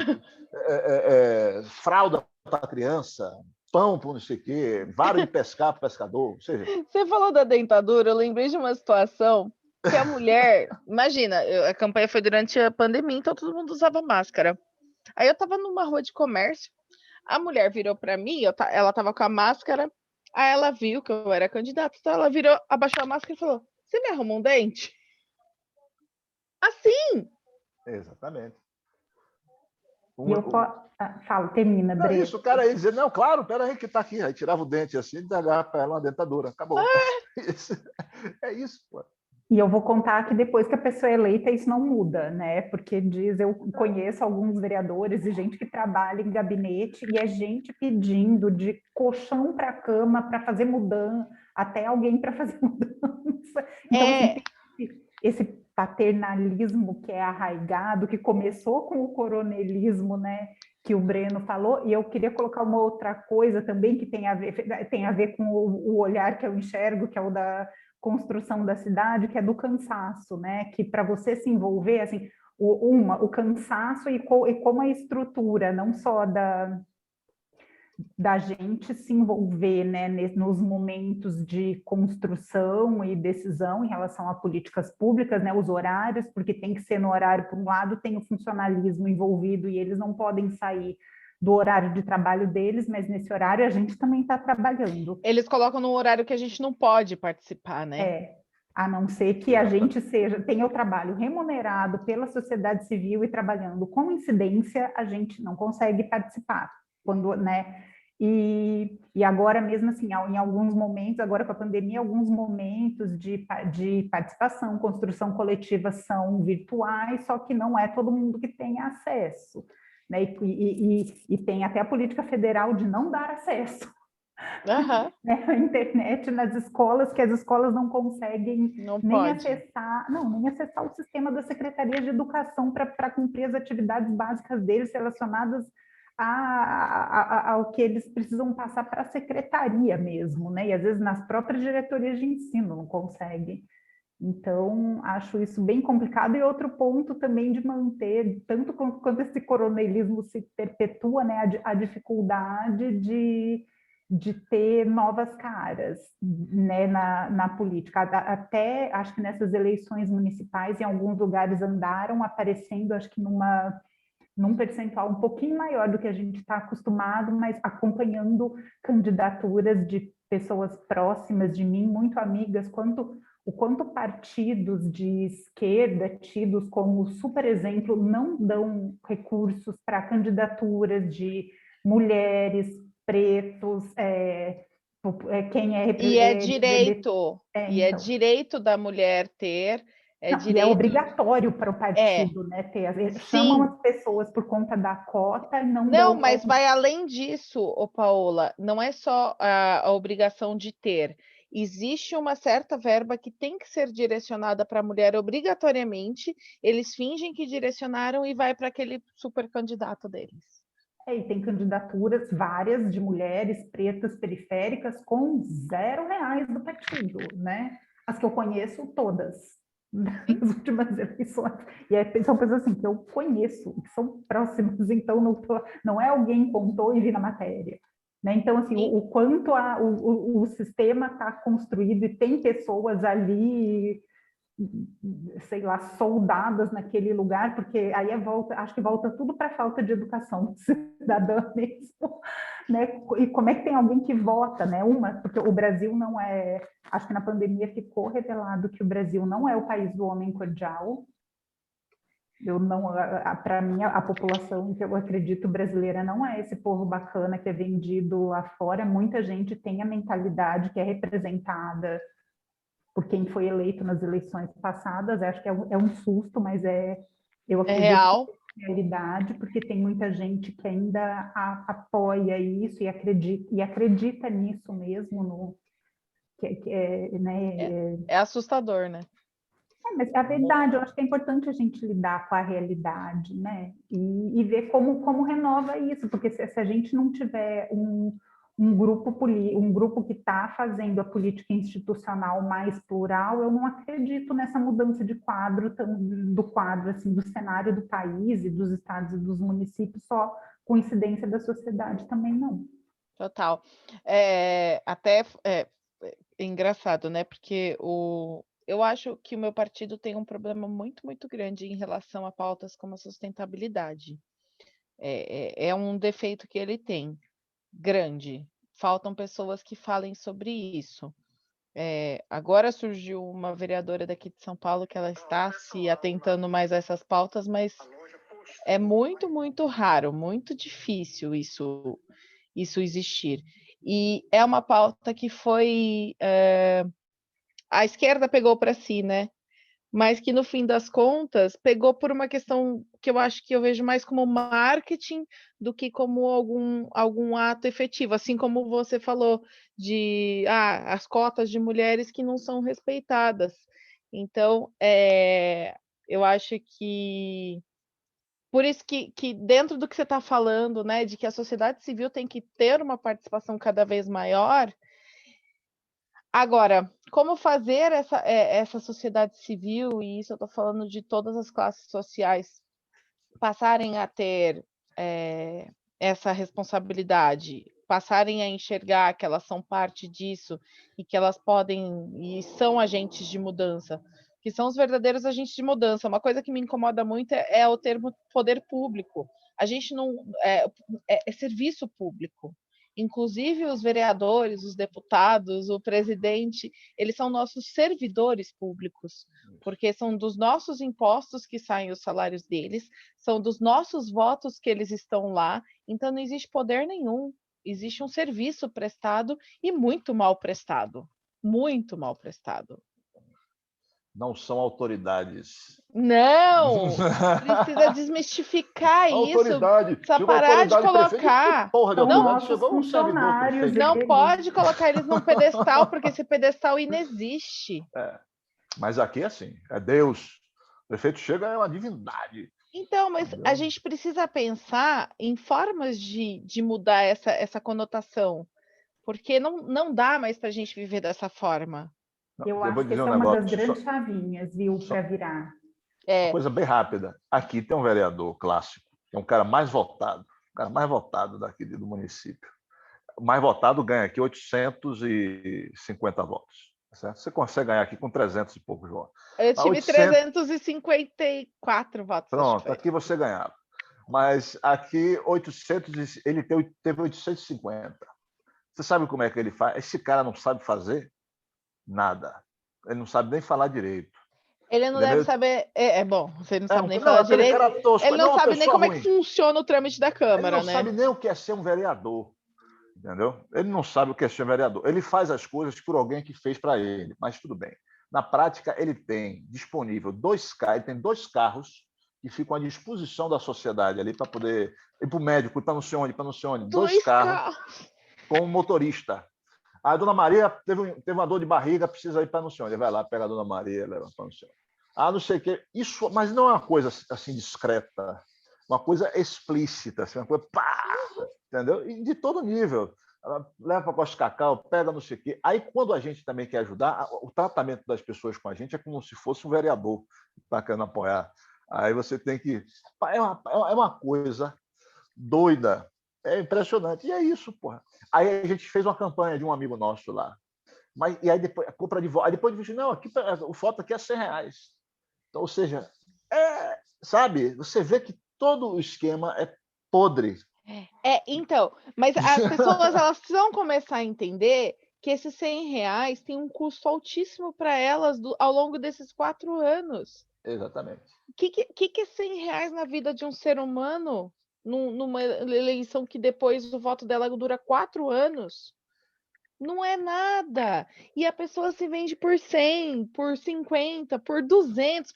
Fralda para criança, pão para não sei o quê, vara de pescar para pescador. Ou seja, você falou da dentadura, eu lembrei de uma situação que a mulher, imagina, a campanha foi durante a pandemia, então todo mundo usava máscara. Aí eu tava numa rua de comércio, a mulher virou para mim, ela tava com a máscara, aí ela viu que eu era candidata, então ela virou, abaixou a máscara e falou: "Você me arruma um dente?" Assim. exatamente. E eu falo, termina, Não, Breno. isso, o cara aí dizia, não, claro, peraí que está aqui. Aí tirava o dente assim e dava para ela uma dentadura. Acabou. É isso, pô. E eu vou contar que depois que a pessoa é eleita, isso não muda, né? Porque eu conheço alguns vereadores e gente que trabalha em gabinete e é gente pedindo de colchão para cama para fazer mudança, até alguém para fazer mudança. Então, assim, tem esse paternalismo que é arraigado, que começou com o coronelismo, né? Que o Breno falou, e eu queria colocar uma outra coisa também que tem a ver com o olhar que eu enxergo, que é o da construção da cidade, que é do cansaço, né? Que para você se envolver, assim, o cansaço e como a estrutura, não só da gente se envolver, né, nos momentos de construção e decisão em relação a políticas públicas, né, os horários, porque tem que ser no horário, por um lado, tem o funcionalismo envolvido e eles não podem sair do horário de trabalho deles, mas nesse horário a gente também está trabalhando. Eles colocam no horário que a gente não pode participar, né? A não ser que a gente tenha o trabalho remunerado pela sociedade civil e trabalhando com incidência, a gente não consegue participar. Quando, né? E agora mesmo assim, em alguns momentos, agora com a pandemia, alguns momentos de participação, construção coletiva são virtuais, só que não é todo mundo que tem acesso. Né? E tem até a política federal de não dar acesso. Uhum. Né, a internet nas escolas, que as escolas não conseguem nem acessar o sistema da Secretaria de Educação para cumprir as atividades básicas deles relacionadas ao que eles precisam passar para a secretaria mesmo, né? E às vezes nas próprias diretorias de ensino não conseguem. Então, acho isso bem complicado. E outro ponto também de manter, tanto quanto esse coronelismo se perpetua, né, a dificuldade de ter novas caras, né, na política. Até, acho que nessas eleições municipais, em alguns lugares andaram aparecendo, acho que num percentual um pouquinho maior do que a gente está acostumado, mas acompanhando candidaturas de pessoas próximas de mim, muito amigas, o quanto partidos de esquerda, tidos como super exemplo, não dão recursos para candidaturas de mulheres, pretos, quem é E é LGBT. direito, Então. é direito da mulher ter, E é obrigatório para o partido, né? Chamam as pessoas por conta da cota e não dão. Não, mas vai além disso, Paola, não é só a obrigação de ter. Existe uma certa verba que tem que ser direcionada para a mulher obrigatoriamente, eles fingem que direcionaram e vai para aquele super candidato deles. E tem candidaturas várias de mulheres pretas periféricas com R$0 do partido, né? As que eu conheço, todas, nas últimas eleições. E são pessoas assim que eu conheço, que são próximas, então não é alguém contou e vi na matéria. Né? Então, assim, o quanto o sistema está construído e tem pessoas ali, sei lá, soldadas naquele lugar, porque aí acho que volta tudo para a falta de educação cidadã mesmo, né? E como é que tem alguém que vota, né? Porque o Brasil não é... Acho que na pandemia ficou revelado que o Brasil não é o país do homem cordial. Eu não, para mim, a população que eu acredito brasileira não é esse povo bacana que é vendido lá fora. Muita gente tem a mentalidade que é representada por quem foi eleito nas eleições passadas. Acho que é um susto, mas eu É acredito real. que é realidade, porque tem muita gente que ainda apoia isso e acredita nisso mesmo, né? É assustador, né? Mas é a verdade, eu acho que é importante a gente lidar com a realidade, né? E ver como renova isso, porque se a gente não tiver um grupo que está fazendo a política institucional mais plural, eu não acredito nessa mudança de quadro, do quadro, assim, do cenário do país e dos estados e dos municípios, só coincidência da sociedade também não. Total. Até é engraçado, né? Porque eu acho que o meu partido tem um problema muito, muito grande em relação a pautas como a sustentabilidade. É um defeito que ele tem, grande. Faltam pessoas que falem sobre isso. Agora surgiu uma vereadora daqui de São Paulo que ela está se atentando mais a essas pautas, mas é muito, muito raro, muito difícil isso existir. E é uma pauta que a esquerda pegou para si, né? Mas que no fim das contas pegou por uma questão que eu acho que eu vejo mais como marketing do que como algum ato efetivo, assim como você falou de as cotas de mulheres que não são respeitadas. Então, eu acho que por isso que dentro do que você está falando, né, de que a sociedade civil tem que ter uma participação cada vez maior. Agora, como fazer essa sociedade civil, e isso eu estou falando de todas as classes sociais, passarem a ter essa responsabilidade, passarem a enxergar que elas são parte disso e que elas podem e são agentes de mudança, que são os verdadeiros agentes de mudança. Uma coisa que me incomoda muito é o termo poder público. A gente não é serviço público. Inclusive os vereadores, os deputados, o presidente, eles são nossos servidores públicos, porque são dos nossos impostos que saem os salários deles, são dos nossos votos que eles estão lá, então não existe poder nenhum, existe um serviço prestado e muito mal prestado, muito mal prestado. Não são autoridades. Não! Precisa desmistificar isso. Autoridade. Precisa Chegou a parar de autoridade prefeito. colocar. Que porra de São autoridade? nossos Chegou um servidor funcionários. prefeito. Não pode colocar eles num pedestal, porque esse pedestal inexiste. Mas aqui é assim, é Deus. O prefeito chega, é uma divindade. Então, mas a gente precisa pensar em formas de mudar essa conotação, porque não dá mais para a gente viver dessa forma. Eu acho que essa é uma das grandes chavinhas, viu, para virar. Uma coisa bem rápida. Aqui tem um vereador clássico, que é um cara mais votado, daqui do município. O mais votado ganha aqui 850 votos. Certo? Você consegue ganhar aqui com 300 e poucos votos. Eu tive 354 votos. Pronto, aqui você ganhava. Mas aqui, ele teve 850. Você sabe como é que ele faz? Esse cara não sabe fazer nada. Ele não sabe nem falar direito. Ele não deve saber. Bom, você não sabe nem falar direito. Ele não sabe nem como é que funciona o trâmite da Câmara, né? Ele não sabe nem o que é ser um vereador. Entendeu? Ele não sabe o que é ser vereador. Ele faz as coisas por alguém que fez para ele, mas tudo bem. Na prática, ele tem disponível ele tem 2 carros que ficam à disposição da sociedade ali para poder ir para o médico, para não sei onde, 2 carros com um motorista. A dona Maria teve uma dor de barriga, precisa ir para não sei onde. Vai lá, pega a dona Maria, leva para não sei onde. Não sei o quê. Isso, mas não é uma coisa assim discreta, uma coisa explícita, assim, uma coisa entendeu? E de todo nível. Ela leva para Costa Cacau, pega não sei o quê. Aí, quando a gente também quer ajudar, o tratamento das pessoas com a gente é como se fosse um vereador que está querendo apoiar. Aí você tem que... É uma coisa doida. É impressionante. E é isso, porra. Aí a gente fez uma campanha de um amigo nosso lá. E aí depois, compra de voto. Aí depois disse, não, o voto aqui é R$100. Então, ou seja, sabe, você vê que todo o esquema é podre. Então, mas as pessoas elas precisam começar a entender que esses R$ 100 tem um custo altíssimo para elas ao longo desses 4 anos. Exatamente. O que é R$ 100 na vida de um ser humano, numa eleição que depois o voto dela dura 4 anos? Não é nada. E a pessoa se vende por 100, por 50, por 200,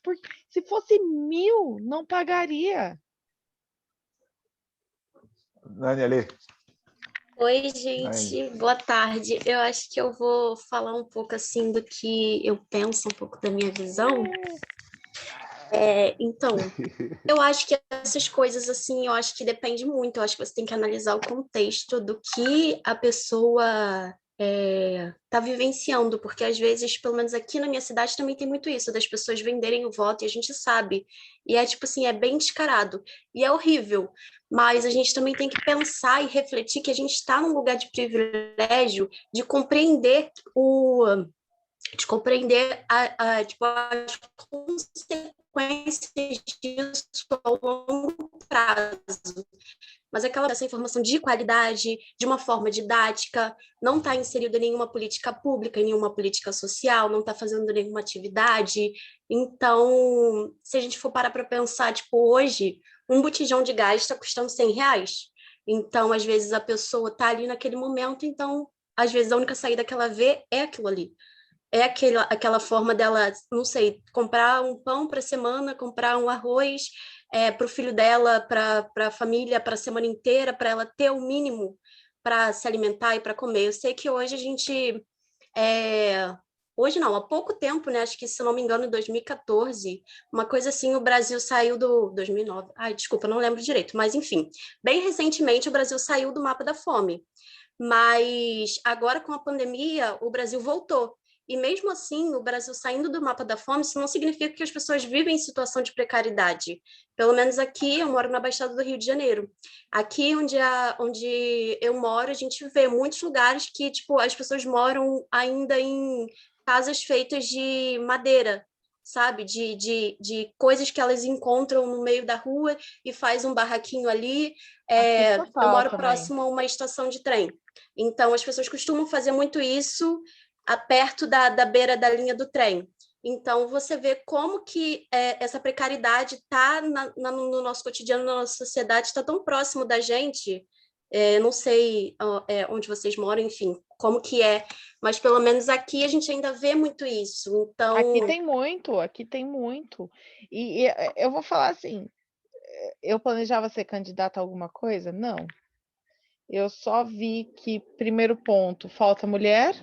se fosse 1.000, não pagaria. Nani ali. Oi, gente, boa tarde. Eu acho que eu vou falar um pouco assim do que eu penso, um pouco da minha visão. Então, eu acho que essas coisas assim, eu acho que depende muito. Eu acho que você tem que analisar o contexto do que a pessoa está vivenciando, porque às vezes, pelo menos aqui na minha cidade, também tem muito isso, das pessoas venderem o voto, e a gente sabe. E é tipo assim, é bem descarado. E é horrível. Mas a gente também tem que pensar e refletir que a gente está num lugar de privilégio de compreender tipo, as consequências disso ao longo prazo. Mas essa informação de qualidade, de uma forma didática, não está inserida em nenhuma política pública, em nenhuma política social, não está fazendo nenhuma atividade. Então, se a gente for parar para pensar, tipo, hoje, um botijão de gás está custando R$ 100. Então, às vezes, a pessoa está ali naquele momento, então, às vezes, a única saída que ela vê é aquilo ali. É aquela forma dela, não sei, comprar um pão para a semana, comprar um arroz para o filho dela, para a família, para a semana inteira, para ela ter o mínimo para se alimentar e para comer. Eu sei que hoje a gente. Hoje não, há pouco tempo, né? Acho que, se não me engano, em 2014, uma coisa assim, o Brasil saiu do 2009. Ai, desculpa, não lembro direito, mas enfim, bem recentemente o Brasil saiu do mapa da fome. Mas agora, com a pandemia, o Brasil voltou. E mesmo assim, o Brasil saindo do mapa da fome, isso não significa que as pessoas vivem em situação de precariedade. Pelo menos aqui, eu moro na Baixada do Rio de Janeiro. Aqui onde eu moro, a gente vê muitos lugares que tipo, as pessoas moram ainda em casas feitas de madeira, sabe? De coisas que elas encontram no meio da rua e faz um barraquinho ali. Aqui Eu total moro também. próximo a uma estação de trem. Então, as pessoas costumam fazer muito isso perto da beira da linha do trem. Então, você vê como que essa precariedade está no nosso cotidiano, na nossa sociedade, está tão próximo da gente. Não sei onde vocês moram, enfim, como que é, mas pelo menos aqui a gente ainda vê muito isso. Então, Aqui tem muito. E eu vou falar assim, eu planejava ser candidata a alguma coisa? Não. Eu só vi que, primeiro ponto, falta mulher,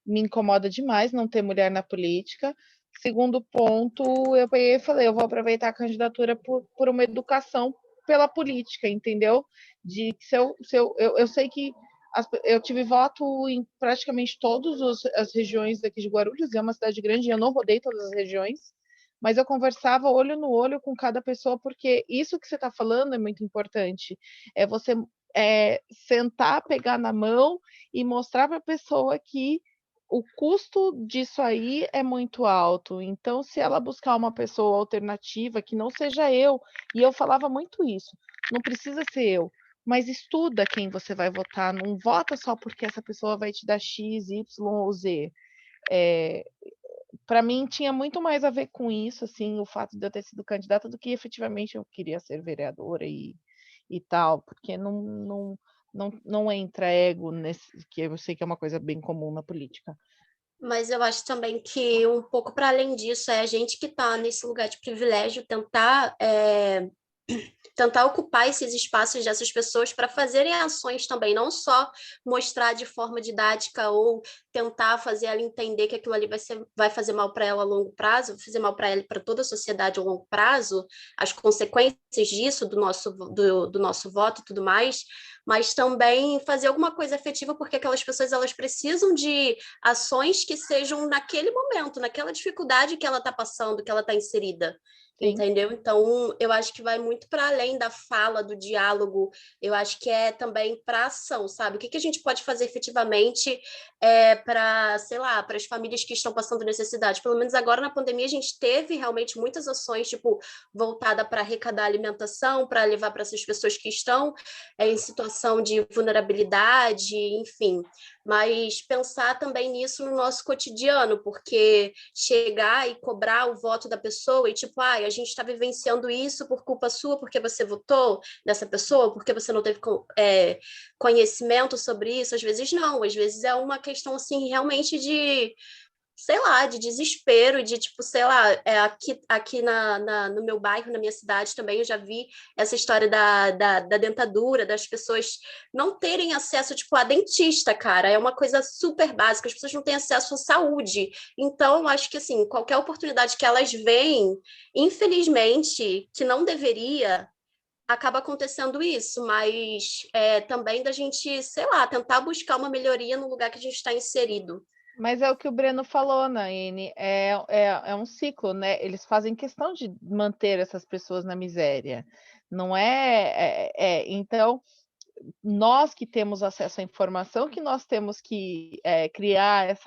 me incomoda demais não ter mulher na política. Segundo ponto, eu peguei e falei, eu vou aproveitar a candidatura por uma educação pela política, entendeu? De que eu sei que eu tive voto em praticamente todas as regiões daqui de Guarulhos, é uma cidade grande, eu não rodei todas as regiões, mas eu conversava olho no olho com cada pessoa, porque isso que você está falando é muito importante. É você sentar, pegar na mão e mostrar para a pessoa que o custo disso aí é muito alto. Então, se ela buscar uma pessoa alternativa que não seja eu, e eu falava muito isso, não precisa ser eu, mas estuda quem você vai votar, não vota só porque essa pessoa vai te dar X, Y ou Z. Para mim, tinha muito mais a ver com isso, assim, o fato de eu ter sido candidata, do que efetivamente eu queria ser vereadora e tal, porque não entra ego nesse, que eu sei que é uma coisa bem comum na política. mas eu acho também que um pouco para além disso, é a gente que está nesse lugar de privilégio tentar ocupar esses espaços dessas pessoas para fazerem ações também, não só mostrar de forma didática ou tentar fazer ela entender que aquilo ali vai fazer mal para ela a longo prazo, vai fazer mal para ela e para toda a sociedade a longo prazo, as consequências disso, do nosso voto e tudo mais, mas também fazer alguma coisa efetiva, porque aquelas pessoas elas precisam de ações que sejam naquele momento, naquela dificuldade que ela está passando, que ela está inserida. Entendeu? Então, eu acho que vai muito para além da fala, do diálogo, eu acho que é também para ação, sabe? O que a gente pode fazer efetivamente para, sei lá, para as famílias que estão passando necessidade? Pelo menos agora na pandemia a gente teve realmente muitas ações, tipo, voltada para arrecadar alimentação, para levar para essas pessoas que estão em situação de vulnerabilidade, enfim. Mas pensar também nisso no nosso cotidiano, porque chegar e cobrar o voto da pessoa e tipo, a gente está vivenciando isso por culpa sua, porque você votou nessa pessoa, porque você não teve conhecimento sobre isso, às vezes não, às vezes é uma questão assim realmente de, sei lá, de desespero, de tipo, sei lá, aqui no meu bairro, na minha cidade também, eu já vi essa história da dentadura, das pessoas não terem acesso, tipo, a dentista, cara, é uma coisa super básica, as pessoas não têm acesso à saúde, então eu acho que, assim, qualquer oportunidade que elas veem, infelizmente, que não deveria, acaba acontecendo isso, mas também da gente, sei lá, tentar buscar uma melhoria no lugar que a gente está inserido. Mas é o que o Breno falou, Naine, é um ciclo, né? Eles fazem questão de manter essas pessoas na miséria. Não então, nós que temos acesso à informação, que nós temos que criar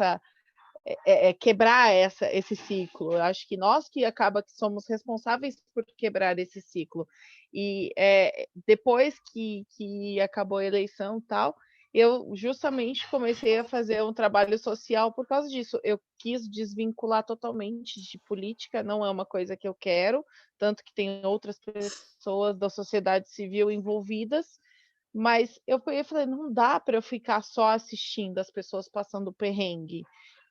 quebrar esse ciclo. Eu acho que nós que somos responsáveis por quebrar esse ciclo. E depois que acabou a eleição e tal, eu justamente comecei a fazer um trabalho social por causa disso. Eu quis desvincular totalmente de política, não é uma coisa que eu quero, tanto que tem outras pessoas da sociedade civil envolvidas, mas eu falei, não dá para eu ficar só assistindo as pessoas passando perrengue.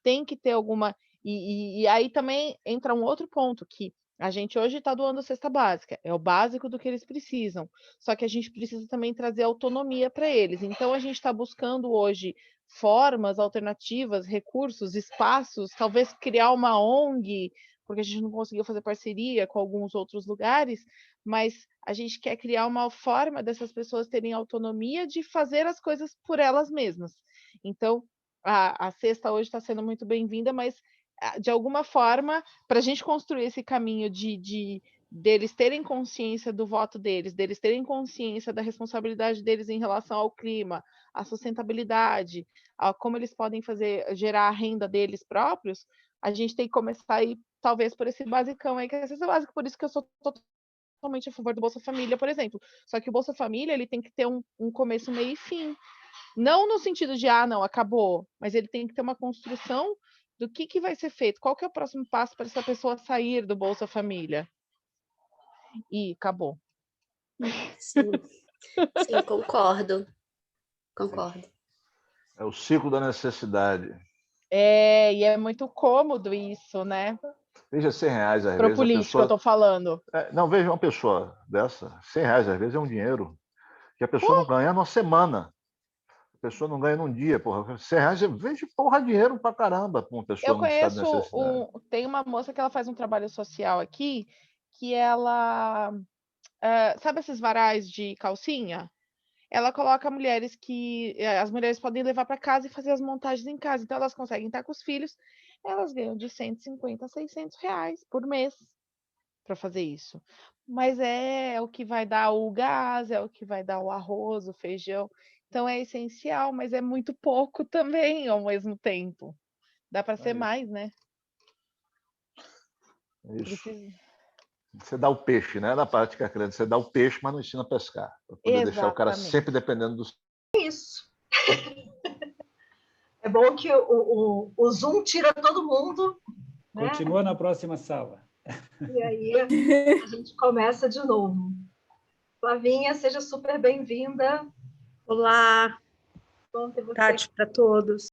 Tem que ter alguma. E aí também entra um outro ponto, que a gente hoje está doando cesta básica, é o básico do que eles precisam. Só que a gente precisa também trazer autonomia para eles. Então a gente está buscando hoje formas alternativas, recursos, espaços, talvez criar uma ONG, porque a gente não conseguiu fazer parceria com alguns outros lugares, mas a gente quer criar uma forma dessas pessoas terem autonomia de fazer as coisas por elas mesmas. Então, a cesta hoje está sendo muito bem-vinda, mas de alguma forma, para a gente construir esse caminho deles terem consciência do voto deles terem consciência da responsabilidade deles em relação ao clima, à sustentabilidade, a como eles podem gerar a renda deles próprios, a gente tem que começar aí, talvez, por esse basicão aí, que é a cesta básica, por isso que eu sou totalmente a favor do Bolsa Família, por exemplo. Só que o Bolsa Família ele tem que ter um começo, meio e fim. Não no sentido de, não, acabou, mas ele tem que ter uma construção do que vai ser feito, qual que é o próximo passo para essa pessoa sair do Bolsa Família. E acabou. Sim, sim, concordo. É o ciclo da necessidade. E é muito cômodo isso, né? Veja, R$100 às Pro vezes político, a pessoa... eu tô falando. Não, veja uma pessoa dessa, R$100 às vezes é um dinheiro que a pessoa não ganha numa semana. A pessoa não ganha num dia, porra. R$100, veja, porra, dinheiro pra caramba para uma pessoa Eu num estado de conheço necessidade. tem uma moça que ela faz um trabalho social aqui, que ela... sabe esses varais de calcinha? Ela coloca mulheres que as mulheres podem levar para casa e fazer as montagens em casa. Então, elas conseguem estar com os filhos, elas ganham de 150 a R$600 por mês para fazer isso. Mas é o que vai dar o gás, é o que vai dar o arroz, o feijão. Então, é essencial, mas é muito pouco também ao mesmo tempo. Dá para ser mais, né? Isso. Precisa... Você dá o peixe, né? Na prática, você dá o peixe, mas não ensina a pescar. Para poder deixar o cara sempre dependendo do... Isso. É bom que o Zoom tira todo mundo. Continua, né? Na próxima sala. E aí a gente começa de novo. Flavinha, seja super bem-vinda. Olá. Bom ter você Tati para todos.